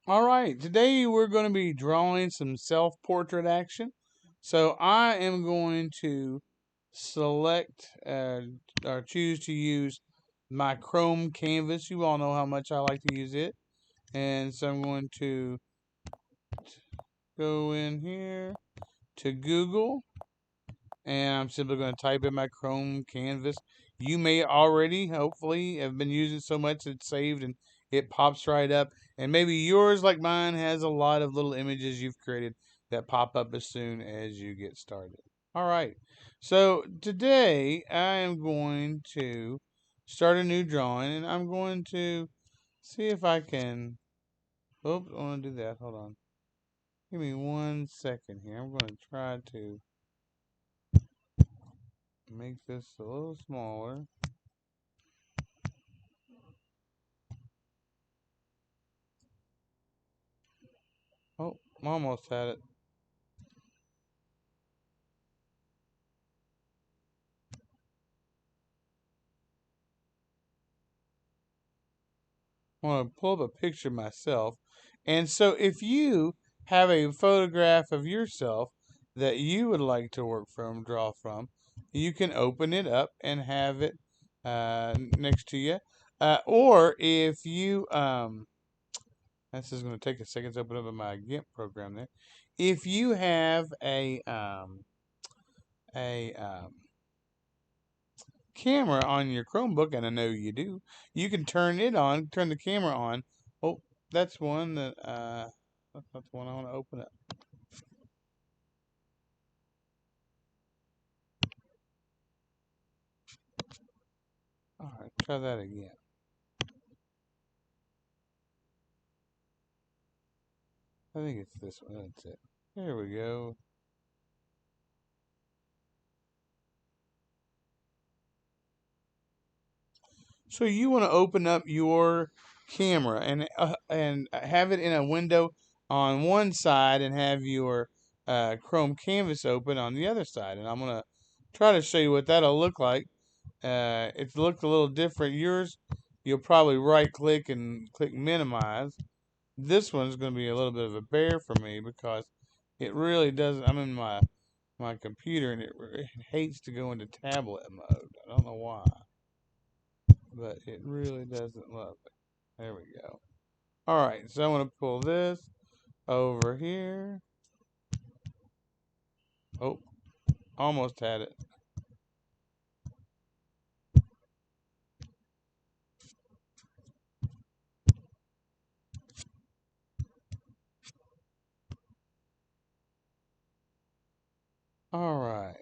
All right, today we're going to be drawing some self-portrait action. So I am going to select or choose to use my Chrome canvas. You all know how much I like to use it. And so I'm going to go in here to Google and I'm simply going to type in my Chrome canvas. You may already, hopefully, have been using so much it's saved and it pops right up. And maybe yours, like mine, has a lot of little images you've created that pop up as soon as you get started. All right. So today I am going to start a new drawing and I'm going to see if I can. Oops, I want to do that. Hold on. Give me 1 second here. I'm going to try to make this a little smaller. Oh, almost had it. I want to pull up a picture myself. And so if you have a photograph of yourself that you would like to work from, draw from, you can open it up and have it next to you. Or if you, this is going to take a second to open up in my GIMP program there. If you have a camera on your Chromebook, and I know you do, you can turn it on, turn the camera on. Oh, that's one that that's not the one I want to open up. All right, try that again. I think it's this one. That's it. There we go. So you want to open up your camera and have it in a window on one side and have your Chrome canvas open on the other side. And I'm gonna try to show you what that'll look like. It looked a little different. Yours, you'll probably right click and click minimize. This one's going to be a little bit of a bear for me because it really doesn't. I'm in my computer and it hates to go into tablet mode. I don't know why, but it really doesn't love it. There we go. All right, so I'm going to pull this over here. Oh, almost had it. All right.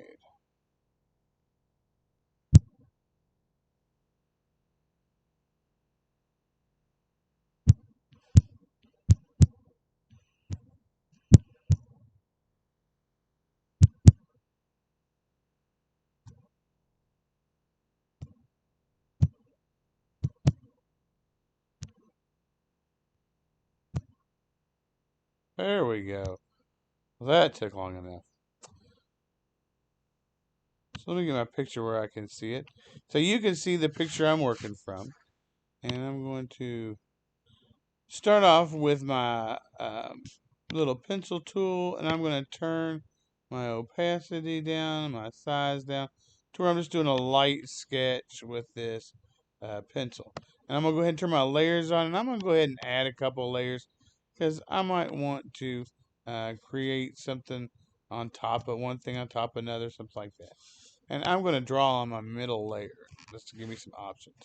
There we go. Well, that took long enough. So let me get my picture where I can see it. So you can see the picture I'm working from. And I'm going to start off with my little pencil tool and I'm going to turn my opacity down, my size down to where I'm just doing a light sketch with this pencil. And I'm going to go ahead and turn my layers on and I'm going to go ahead and add a couple layers because I might want to create something on top of one thing on top of another, something like that. And I'm going to draw on my middle layer just to give me some options.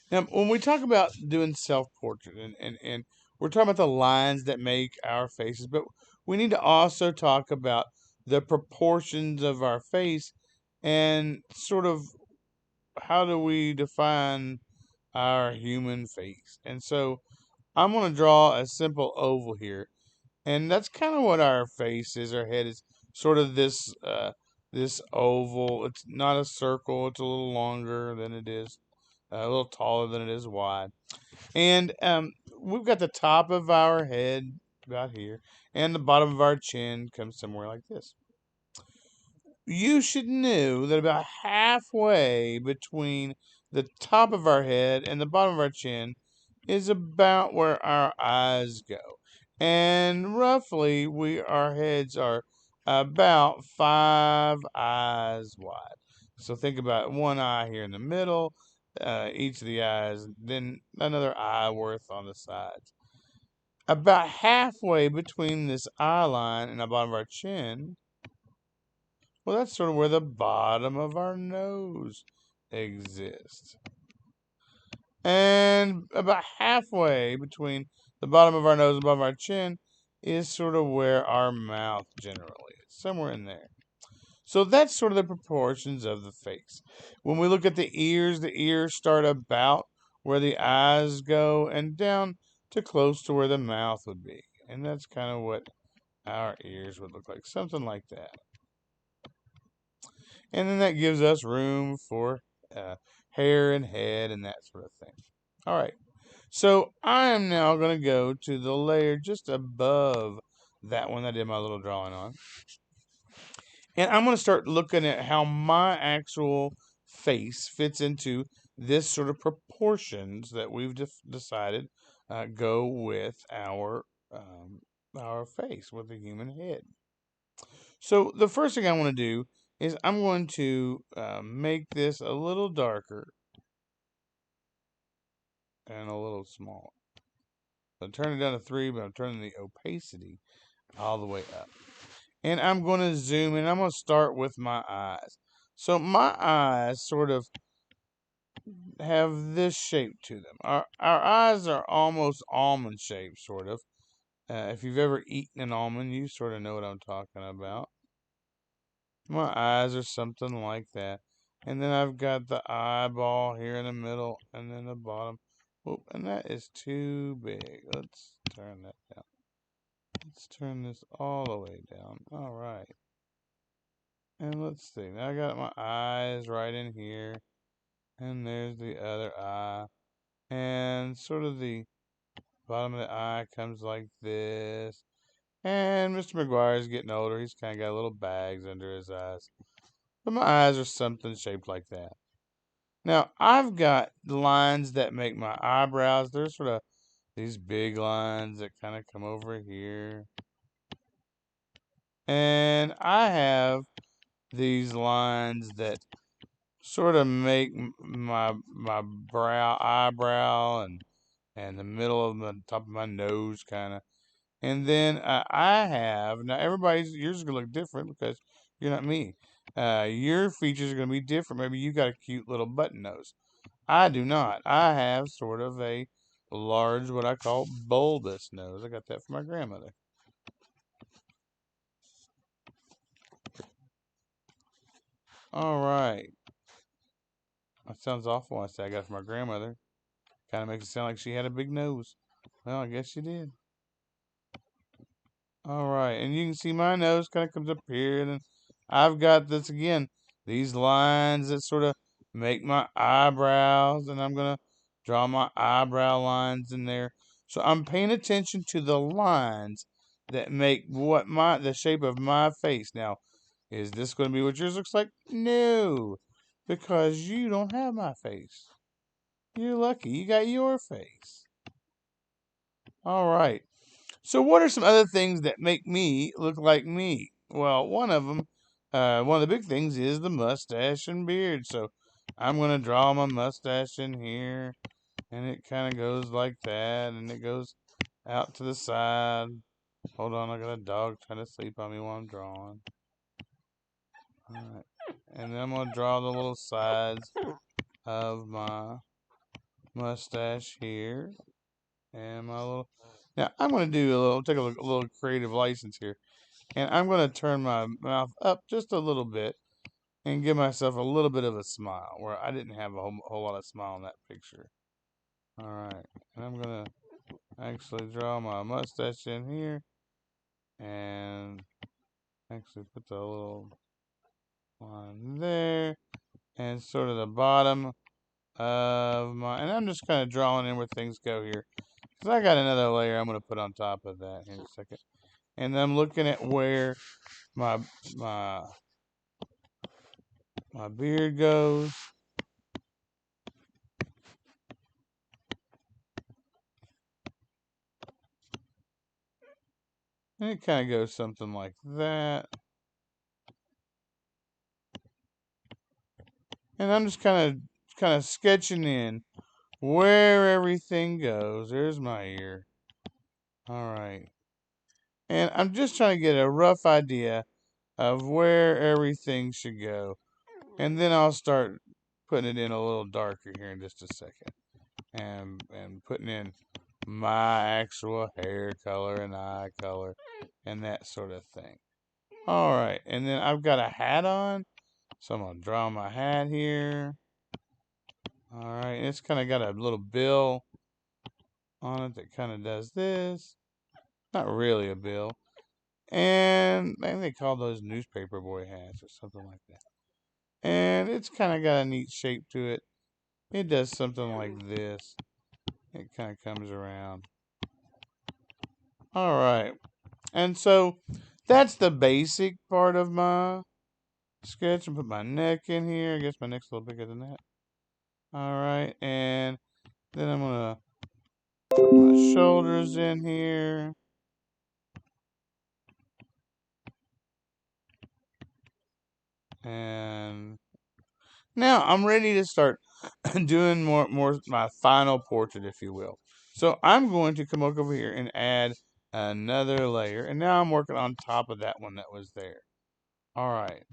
Now, when we talk about doing self portrait, and we're talking about the lines that make our faces, but we need to also talk about the proportions of our face and sort of how do we define our human face. And so I'm going to draw a simple oval here. And that's kind of what our face is. Our head is sort of this oval. It's not a circle. It's a little longer than it is, a little taller than it is wide. And we've got the top of our head about here, and the bottom of our chin comes somewhere like this. You should know that about halfway between the top of our head and the bottom of our chin is about where our eyes go. And roughly, our heads are about 5 eyes wide. So think about one eye here in the middle, each of the eyes, then another eye worth on the sides. About halfway between this eye line and the bottom of our chin, well, that's sort of where the bottom of our nose exists. And about halfway between the bottom of our nose and the bottom of our chin is sort of where our mouth generally is, somewhere in there. So that's sort of the proportions of the face. When we look at the ears start about where the eyes go and down to close to where the mouth would be. And that's kind of what our ears would look like, something like that. And then that gives us room for hair and head and that sort of thing. All right. So I am now going to go to the layer just above that one I did my little drawing on. And I'm going to start looking at how my actual face fits into this sort of proportions that we've decided go with our face, with the human head. So the first thing I want to do is I'm going to make this a little darker and a little smaller. So turn it down to 3, but I'm turning the opacity all the way up. And I'm going to zoom in. I'm going to start with my eyes. So my eyes sort of have this shape to them. Our eyes are almost almond shaped, sort of. If you've ever eaten an almond, you sort of know what I'm talking about. My eyes are something like that. And then I've got the eyeball here in the middle and then the bottom. Oop, and that is too big. Let's turn that down. Let's turn this all the way down. All right. And let's see. Now I got my eyes right in here. And there's the other eye. And sort of the bottom of the eye comes like this. And Mr. Mcguire is getting older. He's kind of got little bags under his eyes. But my eyes are something shaped like that. Now, I've got lines that make my eyebrows. They're sort of these big lines that kind of come over here. And I have these lines that sort of make my eyebrow and the middle of the top of my nose kind of. And then I have now everybody's yours is gonna look different because you're not me. Your features are gonna be different. Maybe you got a cute little button nose. I do not. I have sort of a large, what I call bulbous nose. I got that from my grandmother. All right. That sounds awful when I say I got it from my grandmother. Kind of makes it sound like she had a big nose. Well, I guess she did. All right, and you can see my nose kind of comes up here, and then I've got this again, these lines that sort of make my eyebrows, and I'm gonna draw my eyebrow lines in there. So I'm paying attention to the lines that make the shape of my face. Now, is this going to be what yours looks like? No, because you don't have my face. You're lucky, you got your face. All right. So, what are some other things that make me look like me? Well, one of the big things is the mustache and beard. So, I'm going to draw my mustache in here, and it kind of goes like that, and it goes out to the side. Hold on, I got a dog trying to sleep on me while I'm drawing. All right. And then I'm going to draw the little sides of my mustache here, and my little. Now, I'm going to take a little creative license here. And I'm going to turn my mouth up just a little bit and give myself a little bit of a smile where I didn't have a whole lot of smile in that picture. All right. And I'm going to actually draw my mustache in here and actually put the little line there and sort of the bottom of my. And I'm just kind of drawing in where things go here because I got another layer I'm going to put on top of that in a second. And I'm looking at where my my my beard goes. And it kind of goes something like that. And I'm just kind of sketching in where everything goes. There's my ear. All right. And I'm just trying to get a rough idea of where everything should go. And then I'll start putting it in a little darker here in just a second. And putting in my actual hair color and eye color and that sort of thing. All right. And then I've got a hat on. So I'm going to draw my hat here. All right. It's kind of got a little bill on it that kind of does this. Not really a bill. And I think they call those newspaper boy hats or something like that. And it's kind of got a neat shape to it. It does something like this. It kind of comes around. All right. And so that's the basic part of my sketch. And put my neck in here. I guess my neck's a little bigger than that. All right. And then I'm going to put my shoulders in here. And now I'm ready to start doing more my final portrait, if you will. So I'm going to come over here and add another layer. And now I'm working on top of that one that was there. All right.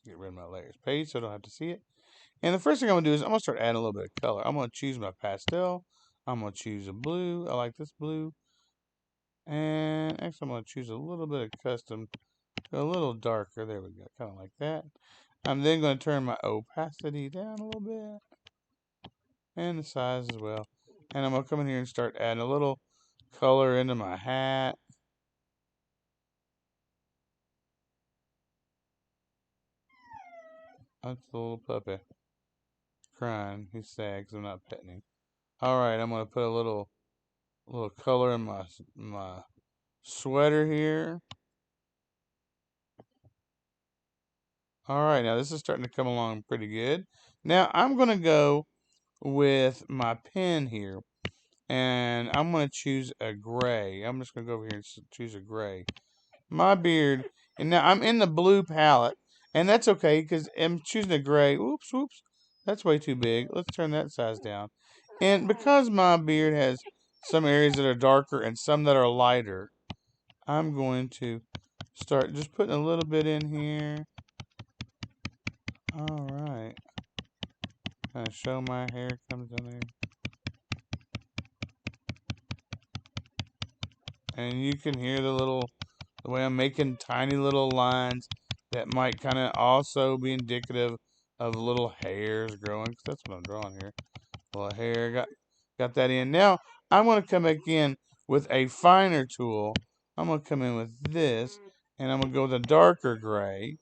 Get rid of my layers page so I don't have to see it. And the first thing I'm going to do is I'm going to start adding a little bit of color. I'm going to choose my pastel. I'm going to choose a blue. I like this blue. And actually I'm going to choose a little bit of custom, a little darker. There we go. Kind of like that. I'm then going to turn my opacity down a little bit. And the size as well. And I'm going to come in here and start adding a little color into my hat. That's the little puppy crying. He's sad because I'm not petting him. All right, I'm going to put a little color in my sweater here. All right, now this is starting to come along pretty good. Now I'm going to go with my pen here. And I'm going to choose a gray. I'm just going to go over here and choose a gray. My beard, and now I'm in the blue palette, and that's okay because I'm choosing a gray. Oops, whoops, that's way too big. Let's turn that size down. And because my beard has some areas that are darker and some that are lighter, I'm going to start just putting a little bit in here. All right. Kind of show my hair comes in there. And you can hear the way I'm making tiny little lines that might kind of also be indicative of little hairs growing. 'Cause that's what I'm drawing here. Little hair. Got that in. Now I'm going to come back in with a finer tool. I'm going to come in with this, and I'm going to go with a darker gray,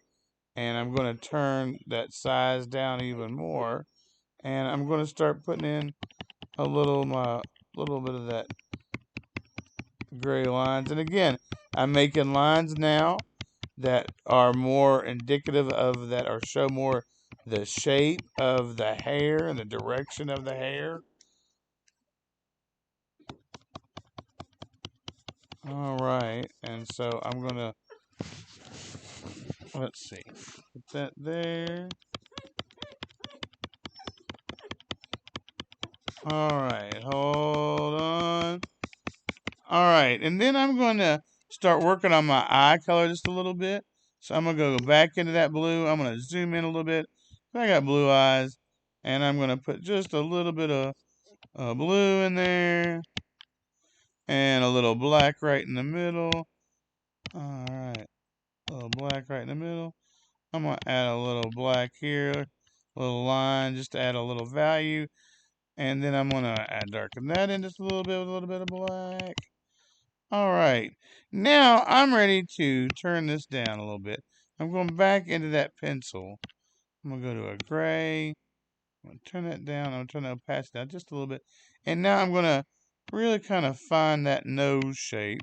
and I'm going to turn that size down even more, and I'm going to start putting in a little bit of that gray lines. And again, I'm making lines now that are more indicative of that, or show more the shape of the hair and the direction of the hair. All right, and so I'm gonna, let's see, put that there. All right, hold on. All right, and then I'm going to start working on my eye color just a little bit. So I'm going to go back into that blue. I'm going to zoom in a little bit. I got blue eyes, and I'm going to put just a little bit of blue in there, and a little black right in the middle. All right, a little black right in the middle. I'm going to add a little black here, a little line just to add a little value. And then I'm going to darken that in just a little bit with a little bit of black. All right, now I'm ready to turn this down a little bit. I'm going back into that pencil. I'm going to go to a gray. I'm going to turn that down. I'm going to turn the opacity down just a little bit. And now I'm going to really kind of find that nose shape.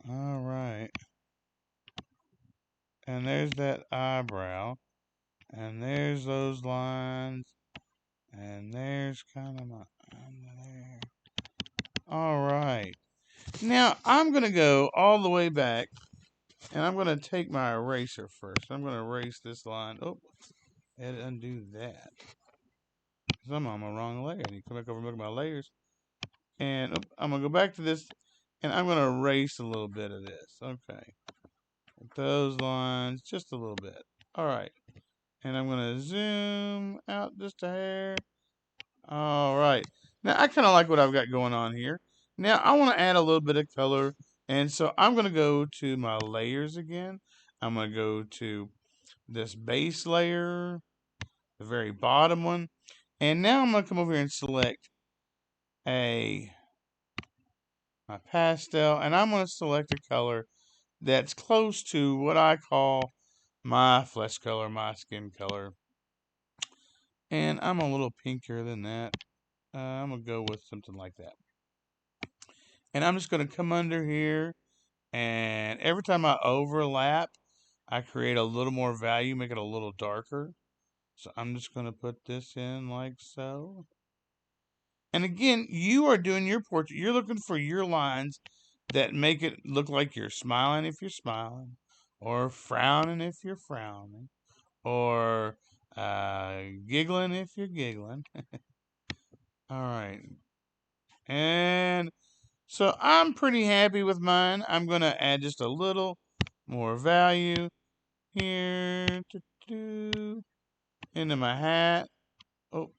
All right. And there's that eyebrow. And there's those lines. And there's kind of my under there. All right. Now I'm going to go all the way back, and I'm going to take my eraser first. I'm going to erase this line. Oh, I had to undo that. Because I'm on my wrong layer. I need to come back over and look at my layers. And I'm going to go back to this, and I'm going to erase a little bit of this. Okay. Those lines, just a little bit. All right. And I'm going to zoom out just a hair. All right. Now, I kind of like what I've got going on here. Now, I want to add a little bit of color. And so I'm going to go to my layers again. I'm going to go to this base layer, the very bottom one. And now I'm going to come over here and select my pastel. And I'm going to select a color that's close to what I call my flesh color, my skin color. And I'm a little pinker than that. I'm going to go with something like that. And I'm just going to come under here, and every time I overlap, I create a little more value, make it a little darker. So I'm just going to put this in like so. And again, you are doing your portrait. You're looking for your lines that make it look like you're smiling if you're smiling, or frowning if you're frowning, or giggling if you're giggling. All right. And so I'm pretty happy with mine. I'm going to add just a little more value here into my hat. Oh,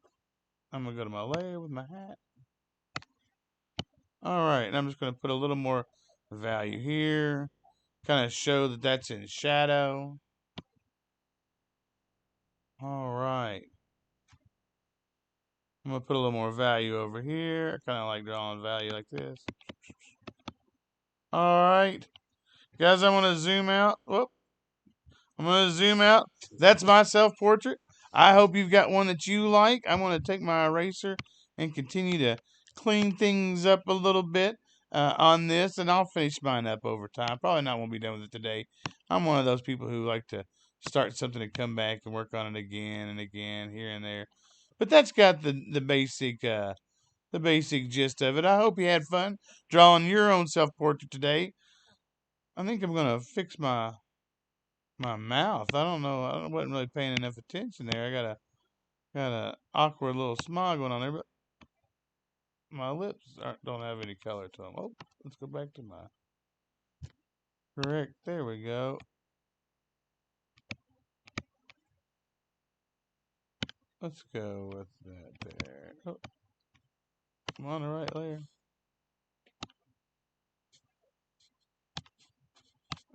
I'm going to go to my layer with my hat. All right, and I'm just going to put a little more value here. Kind of show that that's in shadow. All right. I'm going to put a little more value over here. I kind of like drawing value like this. All right. Guys, I want to zoom out. Whoop. I'm going to zoom out. That's my self-portrait. I hope you've got one that you like. I'm going to take my eraser and continue to clean things up a little bit on this, and I'll finish mine up over time. Probably not won't be done with it today. I'm one of those people who like to start something and come back and work on it again and again, here and there. But that's got the basic gist of it. I hope you had fun drawing your own self-portrait today. I think I'm going to fix my mouth. I don't know. I wasn't really paying enough attention there. I got a awkward little smile going on there, but my lips don't have any color to them. Oh, let's go back to my correct. There we go. Let's go with that there. Oh, I'm on the right layer.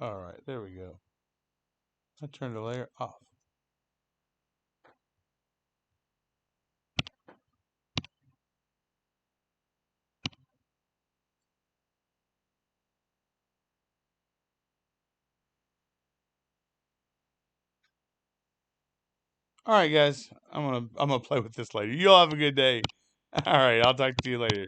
All right, there we go. I turned the layer off. All right, guys. I'm gonna play with this later. You all have a good day. All right, I'll talk to you later.